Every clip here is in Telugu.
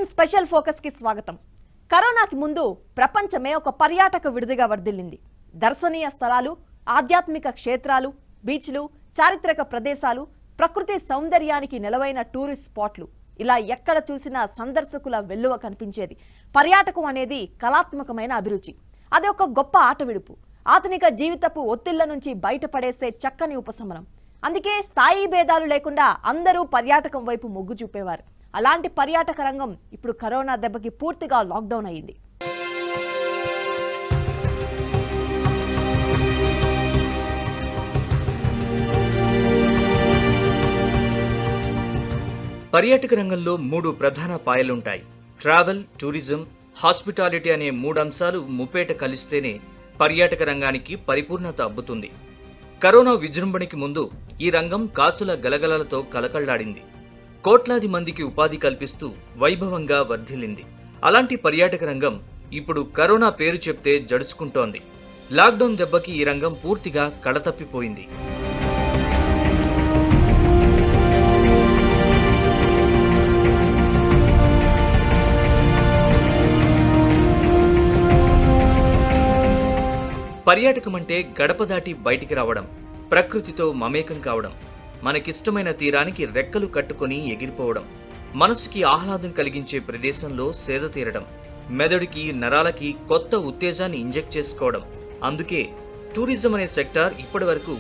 KTN స్పెషల్ ఫోకస్ కి స్వాగతం. కరోనాకి ముందు ప్రపంచమే ఒక పర్యాటక విడుదలగా వర్ధిల్లింది. దర్శనీయ స్థలాలు, ఆధ్యాత్మిక క్షేత్రాలు, బీచ్లు, చారిత్రక ప్రదేశాలు, ప్రకృతి సౌందర్యానికి నెలవైన టూరిస్ట్ స్పాట్లు ఇలా ఎక్కడ చూసినా సందర్శకుల వెల్లువ కనిపించేది. పర్యాటకం అనేది కళాత్మకమైన అభిరుచి. అది ఒక గొప్ప ఆట విడుపు. ఆధునిక జీవితపు ఒత్తిళ్ల నుంచి బయటపడేసే చక్కని ఉపశమనం. అందుకే స్థాయి భేదాలు లేకుండా అందరూ పర్యాటకం వైపు మొగ్గు చూపేవారు. అలాంటి పర్యాటక రంగం ఇప్పుడు కరోనా దెబ్బకి పూర్తిగా లాక్డౌన్ అయింది. పర్యాటక రంగంలో 3 ప్రధాన పాయలుంటాయి. ట్రావెల్, టూరిజం, హాస్పిటాలిటీ అనే 3 అంశాలు ముప్పేట కలిస్తేనే పర్యాటక రంగానికి పరిపూర్ణత అబ్బుతుంది. కరోనా విజృంభణకి ముందు ఈ రంగం కాసుల గలగలలతో కలకళ్లాడింది. కోట్లాది మందికి ఉపాధి కల్పిస్తూ వైభవంగా వర్ధిల్లింది. అలాంటి పర్యాటక రంగం ఇప్పుడు కరోనా పేరు చెప్తే జడుచుకుంటోంది. లాక్డౌన్ దెబ్బకి ఈ రంగం పూర్తిగా కళతప్పిపోయింది. పర్యాటకం అంటే గడప దాటి బయటికి రావడం, ప్రకృతితో మమేకం కావడం, మనకిష్టమైన తీరానికి రెక్కలు కట్టుకుని ఎగిరిపోవడం, మనసుకి ఆహ్లాదం కలిగించే ప్రదేశంలో సేద తీరడం, మెదడుకి నరాలకి కొత్త ఉత్తేజాన్ని ఇంజెక్ట్ చేసుకోవడం. అందుకే టూరిజం అనే సెక్టార్ ఇప్పటి వరకు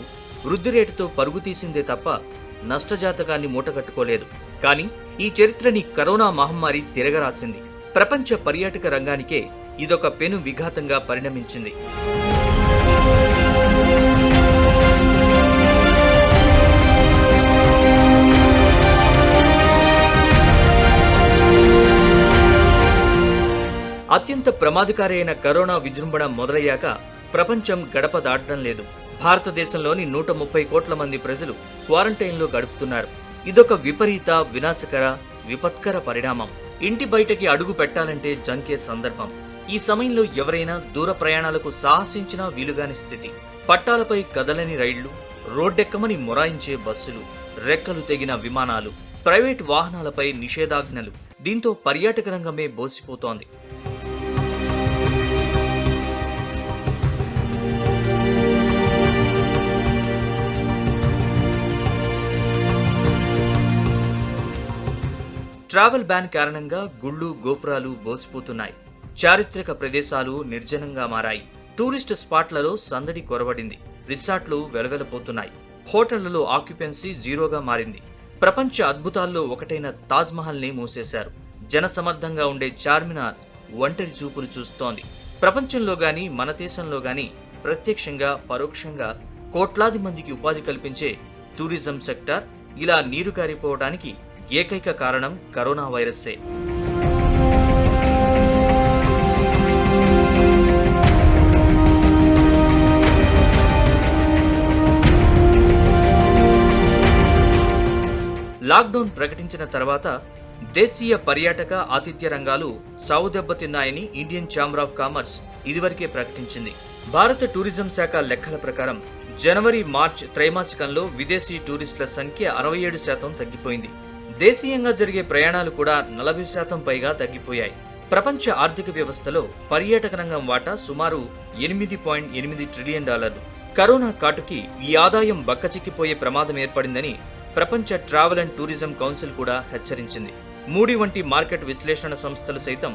వృద్ధి రేటుతో పరుగు తీసిందే తప్ప నష్టజాతకాన్ని మూటగట్టుకోలేదు. కానీ ఈ చరిత్రని కరోనా మహమ్మారి తిరగరాసింది. ప్రపంచ పర్యాటక రంగానికే ఇదొక పెను విఘాతంగా పరిణమించింది. అత్యంత ప్రమాదకారి అయిన కరోనా విజృంభణ మొదలయ్యాక ప్రపంచం గడప దాటడం లేదు. భారతదేశంలోని 130 కోట్ల మంది ప్రజలు క్వారంటైన్లో గడుపుతున్నారు. ఇదొక విపరీత, వినాశకర, విపత్కర పరిణామం. ఇంటి బయటకి అడుగు పెట్టాలంటే జంకే సందర్భం. ఈ సమయంలో ఎవరైనా దూర ప్రయాణాలకు సాహసించినా వీలుగాని స్థితి. పట్టాలపై కదలని రైళ్లు, రోడ్డెక్కమని మొరాయించే బస్సులు, రెక్కలు తెగిన విమానాలు, ప్రైవేట్ వాహనాలపై నిషేధాజ్ఞలు. దీంతో పర్యాటక రంగమే బోసిపోతోంది. ట్రావెల్ బ్యాన్ కారణంగా గుళ్ళు, గోపురాలు బోసిపోతున్నాయి. చారిత్రక ప్రదేశాలు నిర్జనంగా మారాయి. టూరిస్ట్ స్పాట్లలో సందడి కొరవడింది. రిసార్ట్లు వెలవెలపోతున్నాయి. హోటళ్లలో ఆక్యుపెన్సీ జీరోగా మారింది. ప్రపంచ అద్భుతాల్లో ఒకటైన తాజ్ మహల్ ని మూసేశారు. జనసమర్థంగా ఉండే చార్మినార్ ఒంటరి చూపులు చూస్తోంది. ప్రపంచంలో గాని మన దేశంలో గాని ప్రత్యక్షంగా, పరోక్షంగా కోట్లాది మందికి ఉపాధి కల్పించే టూరిజం సెక్టార్ ఇలా నీరు కారిపోవడానికి ఏకైక కారణం కరోనా వైరస్సే. లాక్డౌన్ ప్రకటించిన తర్వాత దేశీయ పర్యాటక, ఆతిథ్య రంగాలు సావుదెబ్బతిన్నాయని ఇండియన్ ఛాంబర్ ఆఫ్ కామర్స్ ఇదివరకే ప్రకటించింది. భారత టూరిజం శాఖ లెక్కల ప్రకారం జనవరి, మార్చ్ త్రైమాసికంలో విదేశీ టూరిస్టుల సంఖ్య 67% తగ్గిపోయింది. దేశీయంగా జరిగే ప్రయాణాలు కూడా 40% పైగా తగ్గిపోయాయి. ప్రపంచ ఆర్థిక వ్యవస్థలో పర్యాటక రంగం వాటా సుమారు $8.8 ట్రిలియన్. కరోనా కాటుకి ఈ ఆదాయం బక్కచిక్కిపోయే ప్రమాదం ఏర్పడిందని ప్రపంచ ట్రావెల్ అండ్ టూరిజం కౌన్సిల్ కూడా హెచ్చరించింది. మూడీ వంటి మార్కెట్ విశ్లేషణ సంస్థలు సైతం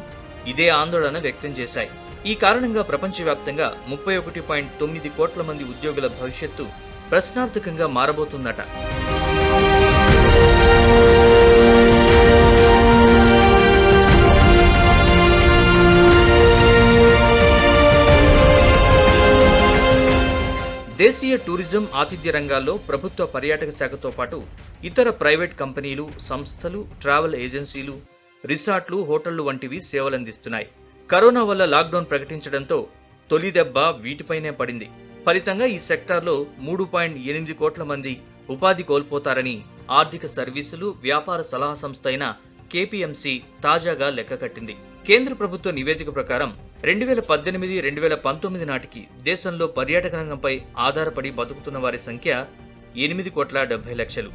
ఇదే ఆందోళన వ్యక్తం చేశాయి. ఈ కారణంగా ప్రపంచవ్యాప్తంగా 31.9 కోట్ల మంది ఉద్యోగుల భవిష్యత్తు ప్రశ్నార్థకంగా మారబోతుందట. దేశీయ టూరిజం, ఆతిథ్య రంగాల్లో ప్రభుత్వ పర్యాటక శాఖతో పాటు ఇతర ప్రైవేట్ కంపెనీలు, సంస్థలు, ట్రావెల్ ఏజెన్సీలు, రిసార్ట్లు, హోటళ్లు వంటివి సేవలందిస్తున్నాయి. కరోనా వల్ల లాక్డౌన్ ప్రకటించడంతో తొలి దెబ్బ వీటిపైనే పడింది. ఫలితంగా ఈ సెక్టార్లో 3.8 కోట్ల మంది ఉపాధి కోల్పోతారని ఆర్థిక సర్వీసులు, వ్యాపార సలహా సంస్థ అయిన KPMC తాజాగా లెక్కకట్టింది. కేంద్ర ప్రభుత్వ నివేదిక ప్రకారం 2018-2019 నాటికి దేశంలో పర్యాటక రంగంపై ఆధారపడి బతుకుతున్న వారి సంఖ్య 8,70,00,000.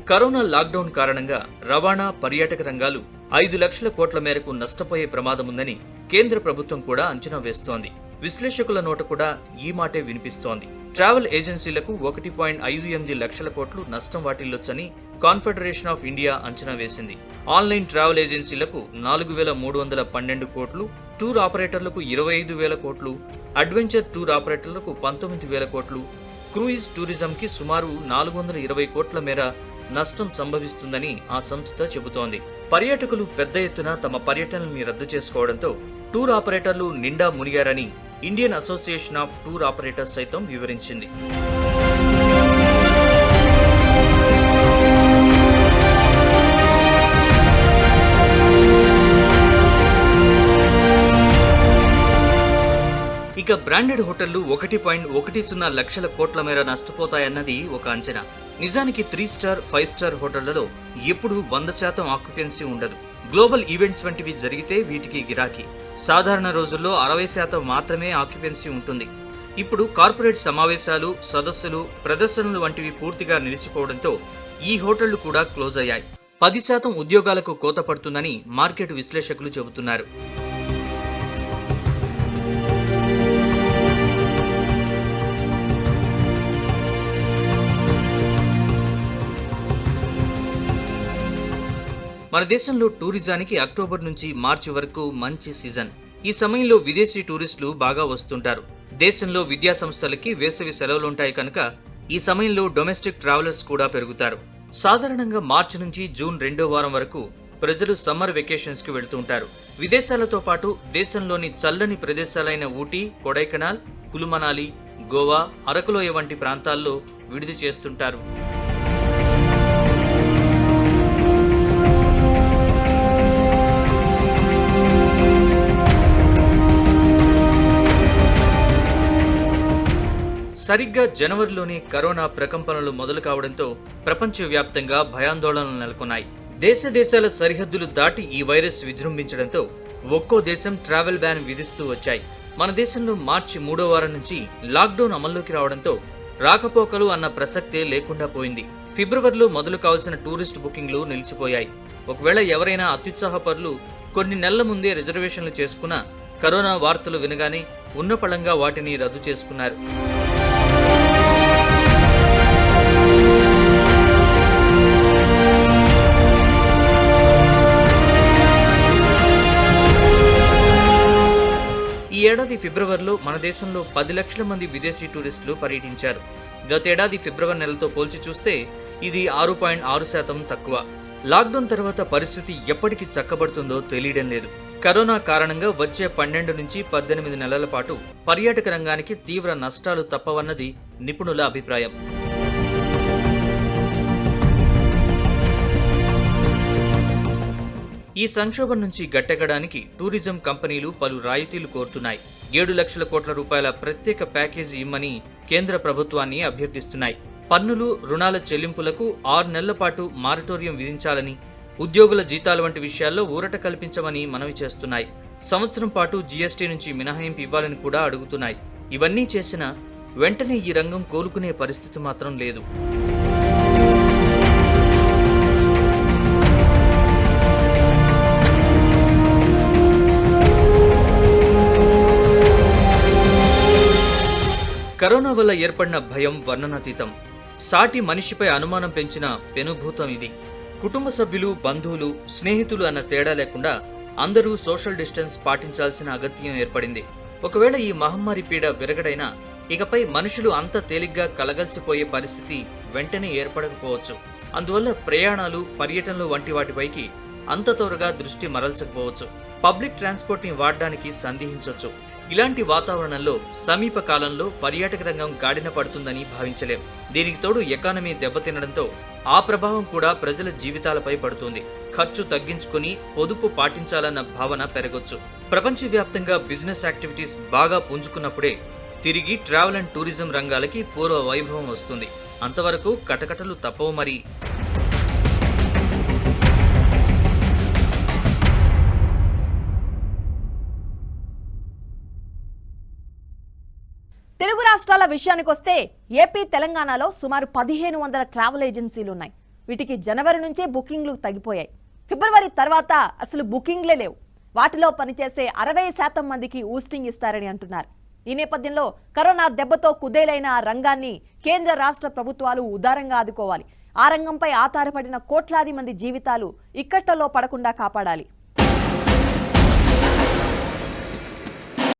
కరోనా లాక్డౌన్ కారణంగా రవాణా పర్యాటక రంగాలు 5 లక్షల కోట్ల మేరకు నష్టపోయే ప్రమాదముందని కేంద్ర ప్రభుత్వం కూడా అంచనా వేస్తోంది. విశ్లేషకుల నోట కూడా ఈ మాటే వినిపిస్తోంది. ట్రావెల్ ఏజెన్సీలకు 1.58 లక్షల కోట్లు నష్టం వాటిల్లొచ్చని కాన్ఫెడరేషన్ ఆఫ్ ఇండియా అంచనా వేసింది. ఆన్లైన్ ట్రావెల్ ఏజెన్సీలకు 4,312 కోట్లు, టూర్ ఆపరేటర్లకు 25,000 కోట్లు, అడ్వెంచర్ టూర్ ఆపరేటర్లకు 19,000 కోట్లు, క్రూయిజ్ టూరిజంకి సుమారు 420 కోట్ల మేర నష్టం సంభవిస్తుందని ఆ సంస్థ చెబుతోంది. పర్యాటకులు పెద్ద ఎత్తున తమ పర్యటనల్ని రద్దు చేసుకోవడంతో టూర్ ఆపరేటర్లు నిండా మునిగారని Indian association of tour operators సైతం వివరించింది. ఇక బ్రాండెడ్ హోటళ్లు 1.10 లక్షల కోట్ల మేర నష్టపోతాయన్నది ఒక అంచనా. నిజానికి 3 స్టార్, 5 స్టార్ హోటళ్లలో ఎప్పుడు 100% ఆక్యుపెన్సీ ఉండదు. గ్లోబల్ ఈవెంట్స్ వంటివి జరిగితే వీటికి గిరాకీ. సాధారణ రోజుల్లో 60% మాత్రమే ఆక్యుపెన్సీ ఉంటుంది. ఇప్పుడు కార్పొరేట్ సమావేశాలు, సదస్సులు, ప్రదర్శనలు వంటివి పూర్తిగా నిలిచిపోవడంతో ఈ హోటళ్లు కూడా క్లోజ్ అయ్యాయి. 10% ఉద్యోగాలకు కోత పడుతుందని మార్కెట్ విశ్లేషకులు చెబుతున్నారు. మన దేశంలో టూరిజానికి అక్టోబర్ నుంచి మార్చి వరకు మంచి సీజన్. ఈ సమయంలో విదేశీ టూరిస్టులు బాగా వస్తుంటారు. దేశంలో విద్యా సంస్థలకి వేసవి సెలవులుంటాయి కనుక ఈ సమయంలో డొమెస్టిక్ ట్రావెలర్స్ కూడా పెరుగుతారు. సాధారణంగా మార్చి నుంచి జూన్ 2వ వారం వరకు ప్రజలు సమ్మర్ వెకేషన్స్ కి వెళ్తుంటారు. విదేశాలతో పాటు దేశంలోని చల్లని ప్రదేశాలైన ఊటీ, కొడైకెనాల్, కులుమనాలి, గోవా, అరకులోయ వంటి ప్రాంతాల్లో విడిది చేస్తుంటారు. సరిగ్గా జనవరిలోనే కరోనా ప్రకంపనలు మొదలు కావడంతో ప్రపంచవ్యాప్తంగా భయాందోళనలు నెలకొన్నాయి. దేశాల సరిహద్దులు దాటి ఈ వైరస్ విజృంభించడంతో ఒక్కో దేశం ట్రావెల్ బ్యాన్ విధిస్తూ వచ్చాయి. మన దేశంలో మార్చి 3వ వారం నుంచి లాక్డౌన్ అమల్లోకి రావడంతో రాకపోకలు అన్న ప్రసక్తే లేకుండా పోయింది. ఫిబ్రవరిలో మొదలు కావాల్సిన టూరిస్ట్ బుకింగ్లు నిలిచిపోయాయి. ఒకవేళ ఎవరైనా అత్యుత్సాహపరులు కొన్ని నెలల ముందే రిజర్వేషన్లు చేసుకున్నా కరోనా వార్తలు వినగానే ఉన్నపళంగా వాటిని రద్దు చేసుకున్నారు. ఈ ఏడాది ఫిబ్రవరిలో మన దేశంలో 10 లక్షల మంది విదేశీ టూరిస్టులు పర్యటించారు. గతేడాది ఫిబ్రవరి నెలతో పోల్చి చూస్తే ఇది 6.6% తక్కువ. లాక్డౌన్ తర్వాత పరిస్థితి ఎప్పటికి చక్కబడుతుందో తెలియడం లేదు. కరోనా కారణంగా వచ్చే 12 నుంచి 18 నెలల పాటు పర్యాటక రంగానికి తీవ్ర నష్టాలు తప్పవన్నది నిపుణుల అభిప్రాయం. ఈ సంక్షోభం నుంచి గట్టెక్కడానికి టూరిజం కంపెనీలు పలు రాయితీలు కోరుతున్నాయి. 7 లక్షల కోట్ల రూపాయల ప్రత్యేక ప్యాకేజీ ఇమ్మని కేంద్ర ప్రభుత్వాన్ని అభ్యర్థిస్తున్నాయి. పన్నులు, రుణాల చెల్లింపులకు 6 నెలల పాటు మారటోరియం విధించాలని, ఉద్యోగుల జీతాల వంటి విషయాల్లో ఊరట కల్పించమని మనవి చేస్తున్నాయి. సంవత్సరం పాటు జీఎస్టీ నుంచి మినహాయింపు ఇవ్వాలని కూడా అడుగుతున్నాయి. ఇవన్నీ చేసినా వెంటనే ఈ రంగం కోలుకునే పరిస్థితి మాత్రం లేదు. కరోనా వల్ల ఏర్పడిన భయం వర్ణనాతీతం. సాటి మనిషిపై అనుమానం పెంచిన పెనుభూతం ఇది. కుటుంబ సభ్యులు, బంధువులు, స్నేహితులు అన్న తేడా లేకుండా అందరూ సోషల్ డిస్టెన్స్ పాటించాల్సిన అగత్యం ఏర్పడింది. ఒకవేళ ఈ మహమ్మారి పీడ విరగడైనా ఇకపై మనుషులు అంత తేలిగ్గా కలగలిసిపోయే పరిస్థితి వెంటనే ఏర్పడకపోవచ్చు. అందువల్ల ప్రయాణాలు, పర్యటనలు వంటి వాటిపైకి అంత త్వరగా దృష్టి మరల్చకపోవచ్చు. పబ్లిక్ ట్రాన్స్పోర్ట్ ని వాడడానికి సందేహించవచ్చు. ఇలాంటి వాతావరణంలో సమీప కాలంలో పర్యాటక రంగం గాడిన పడుతుందని భావించలేం. దీనికి తోడు ఎకానమీ దెబ్బతినడంతో ఆ ప్రభావం కూడా ప్రజల జీవితాలపై పడుతుంది. ఖర్చు తగ్గించుకుని పొదుపు పాటించాలన్న భావన పెరగొచ్చు. ప్రపంచవ్యాప్తంగా బిజినెస్ యాక్టివిటీస్ బాగా పుంజుకున్నప్పుడే తిరిగి ట్రావెల్ అండ్ టూరిజం రంగాలకి పూర్వ వైభవం వస్తుంది. అంతవరకు కటకటలు తప్పవు మరి. తెలుగు రాష్ట్రాల విషయానికొస్తే ఏపీ, తెలంగాణలో సుమారు 1500 ట్రావెల్ ఏజెన్సీలు ఉన్నాయి. వీటికి జనవరి నుంచే బుకింగ్లు తగ్గిపోయాయి. ఫిబ్రవరి తర్వాత అసలు బుకింగ్లే లేవు. వాటిలో పనిచేసే 60% మందికి ఊస్టింగ్ ఇస్తారని అంటున్నారు. ఈ నేపథ్యంలో కరోనా దెబ్బతో కుదేలైన ఆ రంగాన్ని కేంద్ర రాష్ట్ర ప్రభుత్వాలు ఉదారంగా ఆదుకోవాలి. ఆ రంగంపై ఆధారపడిన కోట్లాది మంది జీవితాలు ఇక్కట్లలో పడకుండా కాపాడాలి.